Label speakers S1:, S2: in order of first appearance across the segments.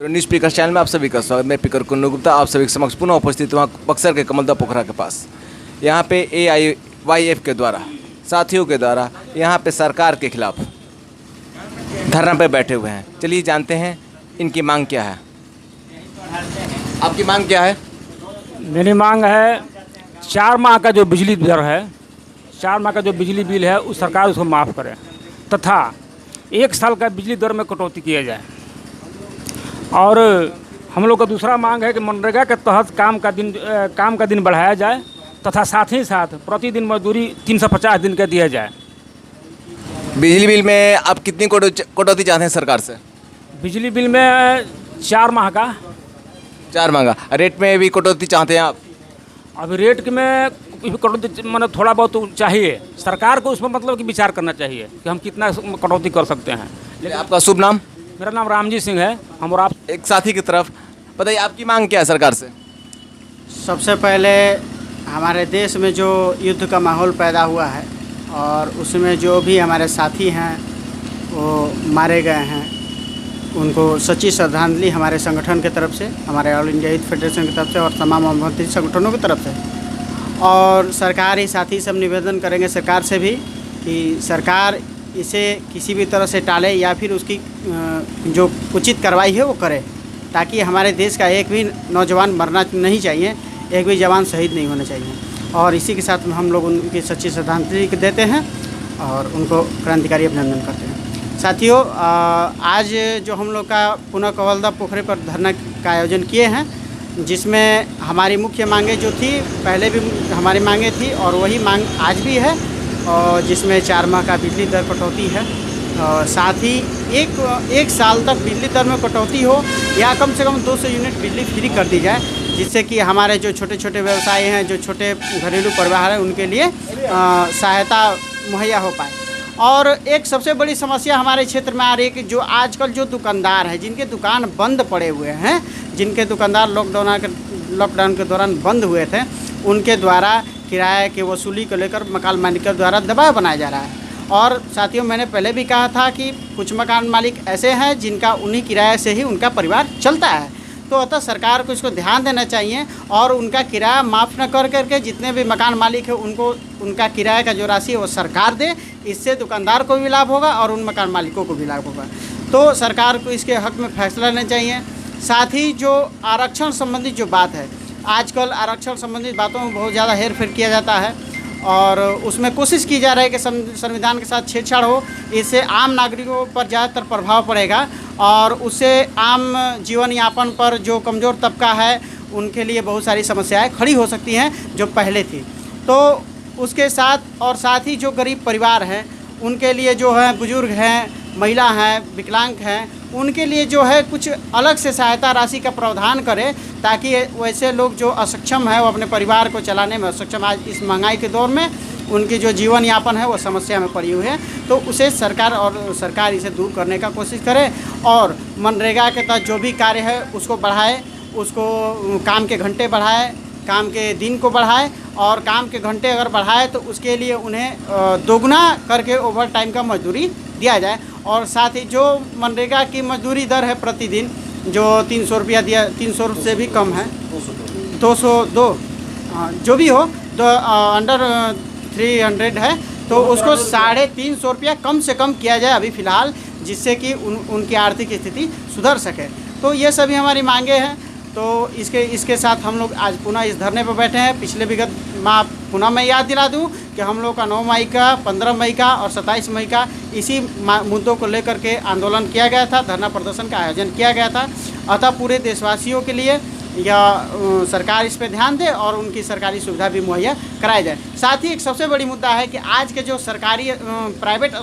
S1: News speaker channel में आप सभी का स्वागत। मैं स्पीकर कुन्नू गुप्ता आप सभी के समक्ष पुनः उपस्थित हुआ बक्सर के कमलदा पोखरा के पास। यहाँ पे AIYF के द्वारा साथियों के द्वारा यहाँ पे सरकार के खिलाफ धरना पे बैठे हुए हैं। चलिए जानते हैं इनकी मांग क्या है। आपकी मांग क्या है?
S2: मेरी मांग है 4 माह का जो बिजली दर है, 4 माह का जो बिजली बिल है उस सरकार उसको माफ़ करे तथा 1 साल का बिजली दर में कटौती किया जाए। और हम लोग का दूसरा मांग है कि मनरेगा के तहत काम का दिन बढ़ाया जाए तथा साथ ही साथ प्रतिदिन मजदूरी 350 दिन का दिया जाए।
S1: बिजली बिल में आप कितनी कटौती चाहते हैं सरकार से?
S2: बिजली बिल में 4 माह का
S1: 4 माह का। रेट में भी कटौती चाहते हैं आप?
S2: अभी रेट में कटौती मतलब थोड़ा बहुत चाहिए, सरकार को उसमें मतलब कि विचार करना चाहिए कि हम कितना कटौती कर सकते हैं।
S1: लेकिन आपका शुभ नाम?
S2: मेरा नाम रामजी सिंह है। हम और आप
S1: एक साथी की तरफ बताइए, आपकी मांग क्या है सरकार से?
S3: सबसे पहले हमारे देश में जो युद्ध का माहौल पैदा हुआ है और उसमें जो भी हमारे साथी हैं वो मारे गए हैं, उनको सच्ची श्रद्धांजलि हमारे संगठन की तरफ से, हमारे ऑल इंडिया यूथ फेडरेशन की तरफ से और तमाम अनुबंधित संगठनों की तरफ से। और सरकारी साथी सब निवेदन करेंगे सरकार से भी कि सरकार इसे किसी भी तरह से टाले या फिर उसकी जो उचित कार्रवाई है वो करे, ताकि हमारे देश का एक भी नौजवान मरना नहीं चाहिए, एक भी जवान शहीद नहीं होना चाहिए। और इसी के साथ हम लोग उनकी सच्ची श्रद्धांजलि देते हैं और उनको क्रांतिकारी अभिनंदन करते हैं। साथियों, आज जो हम लोग का पुनः कमलदा पोखरे पर धरना का आयोजन किए हैं, जिसमें हमारी मुख्य मांगें जो थी पहले भी हमारी मांगें थी और वही मांग आज भी है, और जिसमें 4 माह का बिजली दर कटौती है और साथ ही एक साल तक बिजली दर में कटौती हो या कम से कम 200 यूनिट बिजली फ्री कर दी जाए, जिससे कि हमारे जो छोटे छोटे व्यवसाय हैं, जो छोटे घरेलू परिवार हैं, उनके लिए सहायता मुहैया हो पाए। और एक सबसे बड़ी समस्या हमारे क्षेत्र में आ रही है कि जो आजकल जो दुकानदार हैं, जिनके दुकान बंद पड़े हुए हैं, जिनके दुकानदार लॉकडाउन के दौरान बंद हुए थे, उनके द्वारा किराए की वसूली को लेकर मकान मालिकों द्वारा दबाव बनाया जा रहा है। और साथियों, मैंने पहले भी कहा था कि कुछ मकान मालिक ऐसे हैं जिनका उन्हीं किराए से ही उनका परिवार चलता है, तो अतः सरकार को इसको ध्यान देना चाहिए और उनका किराया माफ़ न कर करके जितने भी मकान मालिक हैं उनको उनका किराए का जो राशि है वो सरकार दे। इससे दुकानदार को भी लाभ होगा और उन मकान मालिकों को भी लाभ होगा। तो सरकार को इसके हक़ में फैसला लेना चाहिए। साथ ही जो आरक्षण संबंधित जो बात है, आजकल आरक्षण संबंधित बातों में बहुत ज़्यादा हेर फेर किया जाता है और उसमें कोशिश की जा रही है कि संविधान के साथ छेड़छाड़ हो। इससे आम नागरिकों पर ज़्यादातर प्रभाव पड़ेगा और उससे आम जीवन यापन पर जो कमज़ोर तबका है उनके लिए बहुत सारी समस्याएं खड़ी हो सकती हैं जो पहले थी। तो उसके साथ ही जो गरीब परिवार हैं उनके लिए जो है, बुजुर्ग हैं, महिला हैं, विकलांग हैं, उनके लिए जो है कुछ अलग से सहायता राशि का प्रावधान करें, ताकि वैसे लोग जो असक्षम है वो अपने परिवार को चलाने में असक्षम, आज इस महंगाई के दौर में उनकी जो जीवन यापन है वो समस्या में पड़ी हुई है, तो उसे सरकार इसे दूर करने का कोशिश करे और मनरेगा के तहत जो भी कार्य है उसको बढ़ाए, उसको काम के घंटे बढ़ाए, काम के दिन को बढ़ाए और काम के घंटे अगर बढ़ाए तो उसके लिए उन्हें दोगुना करके ओवर टाइम का मजदूरी दिया जाए। और साथ ही जो मनरेगा की मजदूरी दर है प्रतिदिन जो 300 रुपया दिया, 300 से भी कम है, 202 जो भी हो, तो अंडर 300 है, तो उसको 350 रुपया कम से कम किया जाए अभी फ़िलहाल, जिससे कि उनकी आर्थिक स्थिति सुधर सके। तो ये सभी हमारी मांगे हैं। तो इसके साथ हम लोग आज पुनः इस धरने पर बैठे हैं। पिछले विगत माह पुनः मैं याद दिला दूं कि हम लोग का 9 मई का, 15 मई का और 27 मई का इसी मुद्दों को लेकर के आंदोलन किया गया था, धरना प्रदर्शन का आयोजन किया गया था। अतः पूरे देशवासियों के लिए या सरकार इस पर ध्यान दे और उनकी सरकारी सुविधा भी मुहैया कराई जाए। साथ ही एक सबसे बड़ी मुद्दा है कि आज के जो सरकारी प्राइवेट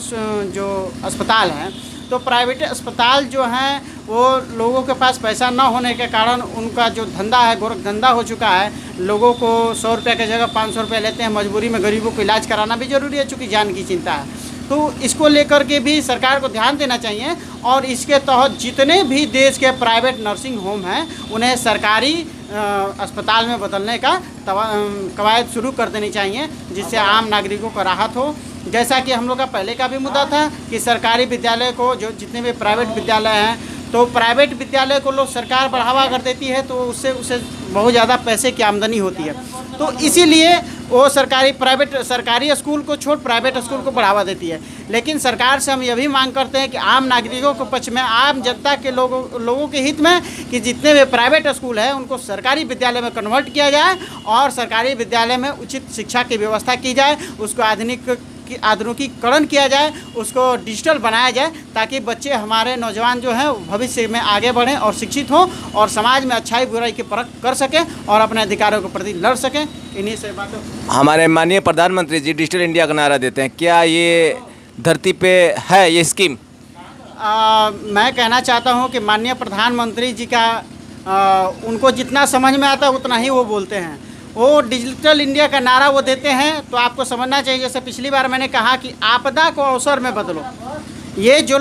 S3: जो अस्पताल हैं, तो प्राइवेट अस्पताल जो हैं वो लोगों के पास पैसा न होने के कारण उनका जो धंधा है गोरख धंधा हो चुका है। लोगों को 100 रुपये की जगह 500 रुपये लेते हैं। मजबूरी में गरीबों को इलाज कराना भी ज़रूरी है, चूँकि जान की चिंता है। तो इसको लेकर के भी सरकार को ध्यान देना चाहिए और इसके तहत जितने भी देश के प्राइवेट नर्सिंग होम हैं उन्हें सरकारी अस्पताल में बदलने का कवायद शुरू कर देनी चाहिए, जिससे आम नागरिकों को राहत हो। जैसा कि हम लोग का पहले का भी मुद्दा था कि सरकारी विद्यालय को जो जितने भी प्राइवेट विद्यालय हैं तो प्राइवेट विद्यालय को लोग सरकार बढ़ावा अगर देती है तो उससे बहुत ज़्यादा पैसे की आमदनी होती है। तो इसीलिए वो सरकारी स्कूल को छोड़ प्राइवेट स्कूल को बढ़ावा देती है। लेकिन सरकार से हम यह भी मांग करते हैं कि आम नागरिकों के पक्ष में, आम जनता के लोगों के हित में, कि जितने भी प्राइवेट स्कूल हैं उनको सरकारी विद्यालय में कन्वर्ट किया जाए और सरकारी विद्यालय में उचित शिक्षा की व्यवस्था की जाए, उसको आधुनिकीकरण किया जाए, उसको डिजिटल बनाया जाए, ताकि बच्चे हमारे नौजवान जो हैं भविष्य में आगे बढ़ें और शिक्षित हों और समाज में अच्छाई बुराई की परख कर सकें और अपने अधिकारों के प्रति लड़ सकें। इन्हीं से बातों
S1: हमारे माननीय प्रधानमंत्री जी डिजिटल इंडिया का नारा देते हैं, क्या ये धरती पे है ये स्कीम?
S3: मैं कहना चाहता हूं कि माननीय प्रधानमंत्री जी का उनको जितना समझ में आता है उतना ही वो बोलते हैं। वो डिजिटल इंडिया का नारा वो देते हैं तो आपको समझना चाहिए, जैसे पिछली बार मैंने कहा कि आपदा को अवसर में बदलो। ये जो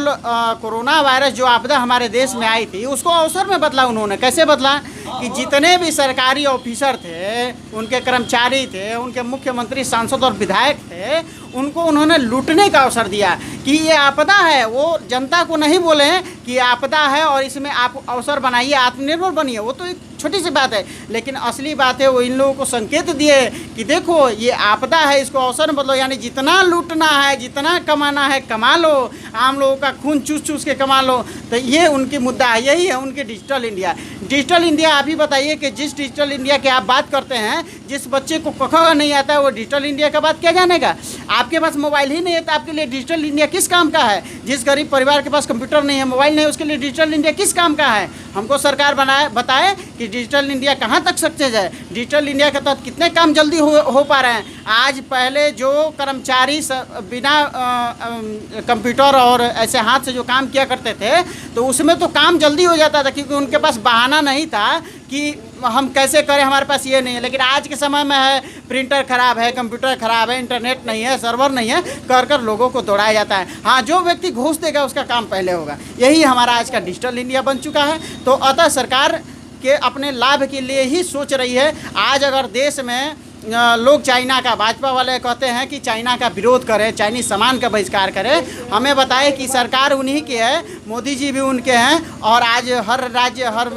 S3: कोरोना वायरस जो आपदा हमारे देश में आई थी उसको अवसर में बदला उन्होंने। कैसे बदला कि जितने भी सरकारी ऑफिसर थे, उनके कर्मचारी थे, उनके मुख्यमंत्री, सांसद और विधायक थे, उनको उन्होंने लूटने का अवसर दिया कि ये आपदा है। वो जनता को नहीं बोले कि आपदा है और इसमें आप अवसर बनाइए, आत्मनिर्भर बनिए, वो तो एक छोटी सी बात है। लेकिन असली बात है वो इन लोगों को संकेत दिए कि देखो ये आपदा है, इसको अवसर में बदलो। यानी जितना लूटना है, जितना कमाना है कमा लो, आम लोगों का खून चूस चूस के कमा लो। तो ये उनकी मुद्दा है, यही है उनकी डिजिटल इंडिया। डिजिटल इंडिया आप ही बताइए कि जिस डिजिटल इंडिया की आप बात करते हैं, जिस बच्चे को क ख नहीं आता है वो डिजिटल इंडिया का बात क्या जानेगा। आपके पास मोबाइल ही नहीं है तो आपके लिए डिजिटल इंडिया किस काम का है। जिस गरीब परिवार के पास कंप्यूटर नहीं है, मोबाइल नहीं है, उसके लिए डिजिटल इंडिया किस काम का है। हमको सरकार बताए कि डिजिटल इंडिया कहाँ तक सक्सेस है, डिजिटल इंडिया के तहत कितने काम जल्दी हो पा रहे हैं। आज पहले जो कर्मचारी बिना कंप्यूटर और ऐसे हाथ से जो काम किया करते थे तो उसमें तो काम जल्दी हो जाता था, क्योंकि उनके पास बहाना नहीं था कि हम कैसे करें, हमारे पास ये नहीं है। लेकिन आज के समय में है प्रिंटर ख़राब है, कंप्यूटर ख़राब है, इंटरनेट नहीं है, सर्वर नहीं है, कर लोगों को दौड़ाया जाता है। हाँ, जो व्यक्ति घूस देगा उसका काम पहले होगा। यही हमारा आज का डिजिटल इंडिया बन चुका है। तो अतः सरकार के अपने लाभ के लिए ही सोच रही है। आज अगर देश में लोग चाइना का, भाजपा वाले कहते हैं कि चाइना का विरोध करें, चाइनीज सामान का बहिष्कार करें, हमें बताएं कि सरकार उन्हीं की है, मोदी जी भी उनके हैं और आज हर राज्य, हर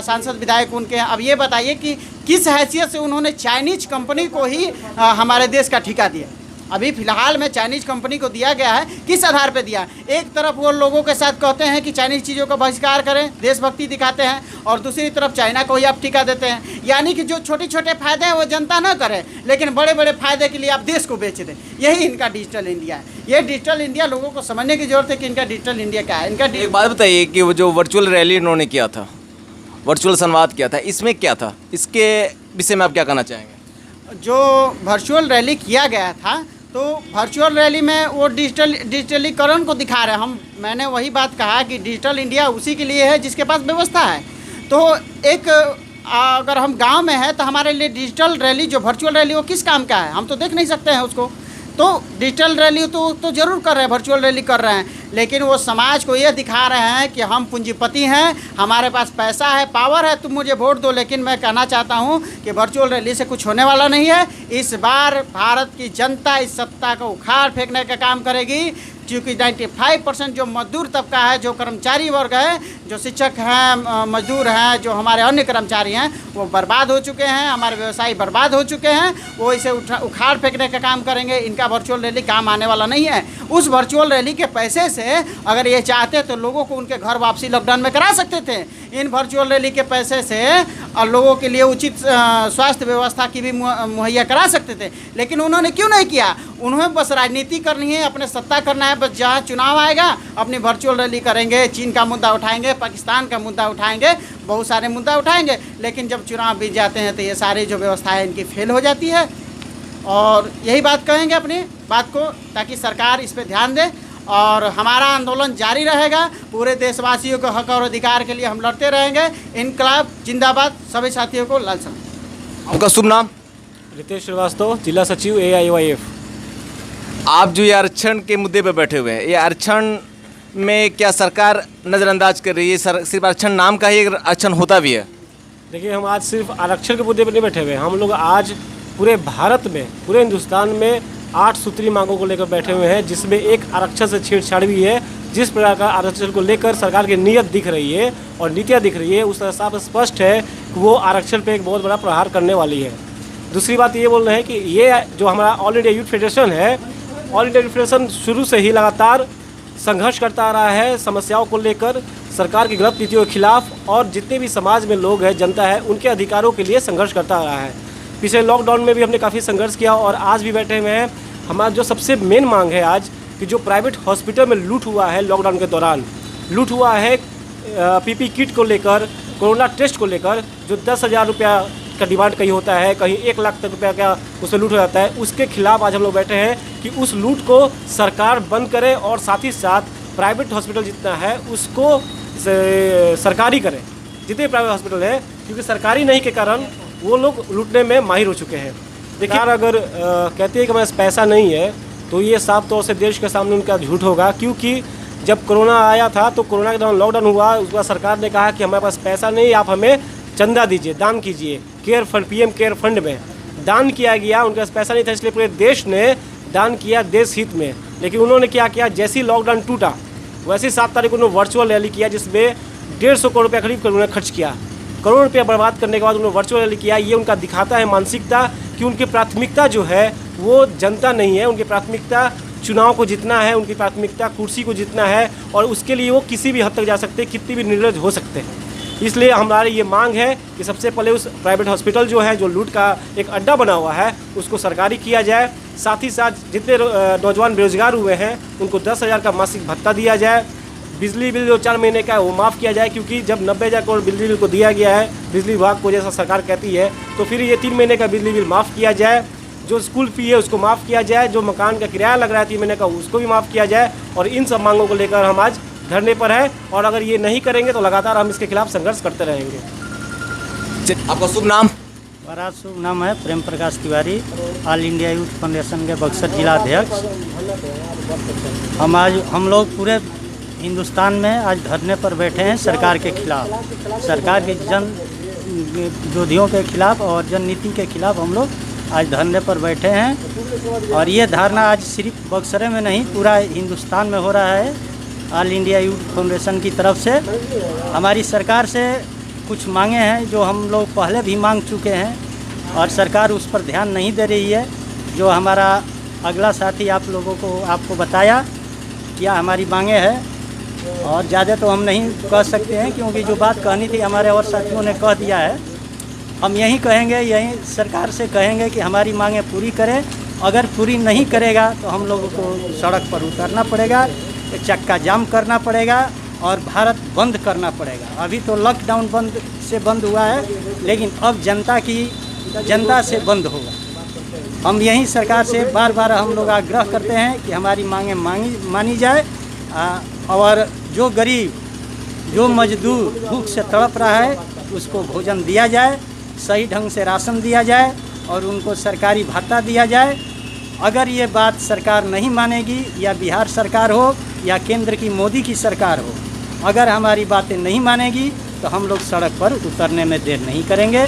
S3: सांसद, विधायक उनके हैं। अब ये बताइए कि किस हैसियत से उन्होंने चाइनीज कंपनी को ही हमारे देश का ठेका दिया। अभी फ़िलहाल में चाइनीज कंपनी को दिया गया है, किस आधार पे दिया। एक तरफ वो लोगों के साथ कहते हैं कि चाइनीज चीज़ों का बहिष्कार करें, देशभक्ति दिखाते हैं, और दूसरी तरफ चाइना को ही आप टीका देते हैं। यानी कि जो छोटे छोटे फ़ायदे हैं वो जनता ना करे, लेकिन बड़े बड़े फ़ायदे के लिए आप देश को बेच दें। यही इनका डिजिटल इंडिया है। ये डिजिटल इंडिया लोगों को समझने की जरूरत है कि इनका डिजिटल इंडिया क्या है। इनका
S1: एक बात बताइए कि वो जो वर्चुअल रैली इन्होंने किया था, वर्चुअल संवाद किया था, इसमें क्या था, इसके विषय में आप क्या कहना चाहेंगे?
S3: जो वर्चुअल रैली किया गया था तो वर्चुअल रैली में वो डिजिटलीकरण को दिखा रहे हैं। मैंने वही बात कहा कि डिजिटल इंडिया उसी के लिए है जिसके पास व्यवस्था है। तो एक अगर हम गांव में है तो हमारे लिए डिजिटल रैली, जो वर्चुअल रैली, वो किस काम का है, हम तो देख नहीं सकते हैं उसको। तो डिजिटल रैली तो ज़रूर कर रहे हैं, वर्चुअल रैली कर रहे हैं, लेकिन वो समाज को ये दिखा रहे हैं कि हम पूंजीपति हैं, हमारे पास पैसा है, पावर है, तुम मुझे वोट दो। लेकिन मैं कहना चाहता हूं कि वर्चुअल रैली से कुछ होने वाला नहीं है। इस बार भारत की जनता इस सत्ता को उखाड़ फेंकने का काम करेगी, क्योंकि 95% जो मजदूर तबका है, जो कर्मचारी वर्ग है, जो शिक्षक हैं, मजदूर हैं, जो हमारे अन्य कर्मचारी हैं, वो बर्बाद हो चुके हैं, हमारे व्यवसायी बर्बाद हो चुके हैं। वो इसे उखाड़ फेंकने का काम करेंगे। इनका वर्चुअल रैली काम आने वाला नहीं है। उस वर्चुअल रैली के पैसे से अगर ये चाहते तो लोगों को उनके घर वापसी लॉकडाउन में करा सकते थे। इन वर्चुअल रैली के पैसे से लोगों के लिए उचित स्वास्थ्य व्यवस्था की भी मुहैया करा सकते थे, लेकिन उन्होंने क्यों नहीं किया। उन्हें बस राजनीति करनी है, अपने सत्ता करना है। बस जहाँ चुनाव आएगा अपनी वर्चुअल रैली करेंगे, चीन का मुद्दा उठाएंगे, पाकिस्तान का मुद्दा उठाएंगे, बहुत सारे मुद्दा उठाएंगे। लेकिन जब चुनाव बीत जाते हैं तो ये सारी जो व्यवस्था है इनकी फेल हो जाती है। और यही बात कहेंगे अपनी बात को, ताकि सरकार इस पर ध्यान दे। और हमारा आंदोलन जारी रहेगा। पूरे देशवासियों के हक और अधिकार के लिए हम लड़ते रहेंगे। इनकलाब जिंदाबाद। सभी साथियों को लाल सलाम।
S1: आपका शुभ नाम?
S4: रितेश श्रीवास्तव, जिला सचिव AIYF।
S1: आप जो ये आरक्षण के मुद्दे पर बैठे हुए हैं, ये आरक्षण में क्या सरकार नज़रअंदाज कर रही है? सिर्फ आरक्षण नाम का ही आरक्षण होता भी है?
S4: देखिए, हम आज सिर्फ आरक्षण के मुद्दे पर नहीं बैठे हुए हैं। हम लोग आज पूरे भारत में, पूरे हिंदुस्तान में 8 सूत्री मांगों को लेकर बैठे हुए हैं, जिसमें एक आरक्षण से छेड़छाड़ भी है। जिस प्रकार का आरक्षण को लेकर सरकार की नीयत दिख रही है और नीतियाँ दिख रही है, उस तरह साफ स्पष्ट है कि वो आरक्षण पे एक बहुत बड़ा प्रहार करने वाली है। दूसरी बात ये बोल रहे हैं कि ये जो हमारा ऑल इंडिया यूथ फेडरेशन है, ऑल इंडिया यूथ फेडरेशन शुरू से ही लगातार संघर्ष करता आ रहा है समस्याओं को लेकर, सरकार की गलत नीतियों के खिलाफ, और जितने भी समाज में लोग हैं, जनता है, उनके अधिकारों के लिए संघर्ष करता आ रहा है। पिछले लॉकडाउन में भी हमने काफ़ी संघर्ष किया और आज भी बैठे हुए हैं। हमारा जो सबसे मेन मांग है आज कि जो प्राइवेट हॉस्पिटल में लूट हुआ है, लॉकडाउन के दौरान लूट हुआ है पीपी किट को लेकर, कोरोना टेस्ट को लेकर, जो 10,000 रुपया का डिमांड कहीं होता है, कहीं 1 लाख तक रुपया का उससे लूट हो जाता है, उसके खिलाफ आज हम लोग बैठे हैं कि उस लूट को सरकार बंद करे और साथ ही साथ प्राइवेट हॉस्पिटल जितना है उसको सरकारी करे, जितने प्राइवेट हॉस्पिटल है, क्योंकि सरकारी नहीं के कारण वो लोग लूटने में माहिर हो चुके हैं। देखिए, अगर कहते हैं कि हमारे पास पैसा नहीं है तो ये साफ तौर से देश के सामने उनका झूठ होगा, क्योंकि जब कोरोना आया था तो कोरोना के दौरान लॉकडाउन हुआ, उसके बाद सरकार ने कहा कि हमारे पास पैसा नहीं, आप हमें चंदा दीजिए, दान कीजिए, care fund, PM care fund में दान किया गया। उनके पास पैसा नहीं था, इसलिए पूरे देश ने दान किया देश हित में। लेकिन उन्होंने क्या किया, जैसे ही लॉकडाउन टूटा वैसे ही 7 तारीख को उन्होंने वर्चुअल रैली किया, जिसमें 150 करोड़ रुपया करीब उन्होंने खर्च किया। करोड़ रुपया बर्बाद करने के बाद उन्होंने वर्चुअल रैली किया। ये उनका दिखाता है मानसिकता कि उनकी प्राथमिकता जो है वो जनता नहीं है, उनकी प्राथमिकता चुनाव को जीतना है, उनकी प्राथमिकता कुर्सी को जीतना है, और उसके लिए वो किसी भी हद तक जा सकते हैं, कितनी भी निर्लज हो सकते हैं। इसलिए हमारी ये मांग है कि सबसे पहले उस प्राइवेट हॉस्पिटल जो है, जो लूट का एक अड्डा बना हुआ है, उसको सरकारी किया जाए। साथ ही साथ जितने नौजवान बेरोजगार हुए हैं उनको 10,000 का मासिक भत्ता दिया जाए। बिजली बिल जो 4 महीने का है वो माफ़ किया जाए, क्योंकि जब 90,000 करोड़ बिजली बिल को दिया गया है बिजली विभाग को, जैसा सरकार कहती है, तो फिर ये 3 महीने का बिजली बिल माफ़ किया जाए। जो स्कूल फी है उसको माफ़ किया जाए, जो मकान का किराया लग रहा है 3 महीने का उसको भी माफ़ किया जाए। और इन सब मांगों को लेकर हम आज धरने पर है, और अगर ये नहीं करेंगे तो लगातार हम इसके खिलाफ संघर्ष करते रहेंगे।
S1: आपका शुभ नाम?
S3: मेरा शुभ नाम है Prem Prakash Tiwari, all India youth foundation के बक्सर जिला अध्यक्ष। हम लोग पूरे हिंदुस्तान में आज धरने पर बैठे हैं सरकार के खिलाफ, सरकार के जन विरोधियों के खिलाफ और जन नीति के खिलाफ हम लोग आज धरने पर बैठे हैं। और ये धारणा आज सिर्फ बक्सरे में नहीं, पूरा हिंदुस्तान में हो रहा है। ऑल इंडिया यूथ फाउंडेशन की तरफ से हमारी सरकार से कुछ मांगे हैं जो हम लोग पहले भी मांग चुके हैं और सरकार उस पर ध्यान नहीं दे रही है। जो हमारा अगला साथी आप लोगों को आपको बताया क्या हमारी मांगे हैं, और ज़्यादा तो हम नहीं कह सकते हैं, क्योंकि जो बात कहनी थी हमारे और साथियों ने कह दिया है। हम यही कहेंगे, यही सरकार से कहेंगे कि हमारी मांगें पूरी करें। अगर पूरी नहीं करेगा तो हम लोगों को सड़क पर उतरना पड़ेगा, चक्का जाम करना पड़ेगा और भारत बंद करना पड़ेगा। अभी तो लॉकडाउन बंद हुआ है, लेकिन अब जनता से बंद होगा। हम यही सरकार से बार बार हम लोग आग्रह करते हैं कि हमारी मांगें मानी जाए, और जो गरीब, जो मजदूर भूख से तड़प रहा है उसको भोजन दिया जाए, सही ढंग से राशन दिया जाए और उनको सरकारी भत्ता दिया जाए। अगर ये बात सरकार नहीं मानेगी, या बिहार सरकार हो या केंद्र की मोदी की सरकार हो, अगर हमारी बातें नहीं मानेगी तो हम लोग सड़क पर उतरने में देर नहीं करेंगे।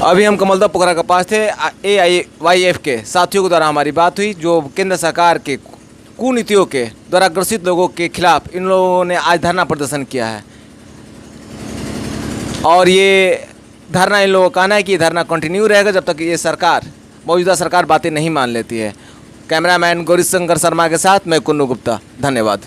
S1: अभी हम कमलदा पोखरा के पास थे। AIYF के साथियों के द्वारा हमारी बात हुई, जो केंद्र सरकार के कुनीतियों के द्वारा ग्रसित लोगों के खिलाफ इन लोगों ने आज धरना प्रदर्शन किया है, और ये धरना, इन लोगों का कहना है कि ये धरना कंटिन्यू रहेगा जब तक ये सरकार, मौजूदा सरकार बातें नहीं मान लेती है। कैमरामैन गौरी शंकर शर्मा के साथ मैं कुन्नू गुप्ता, धन्यवाद।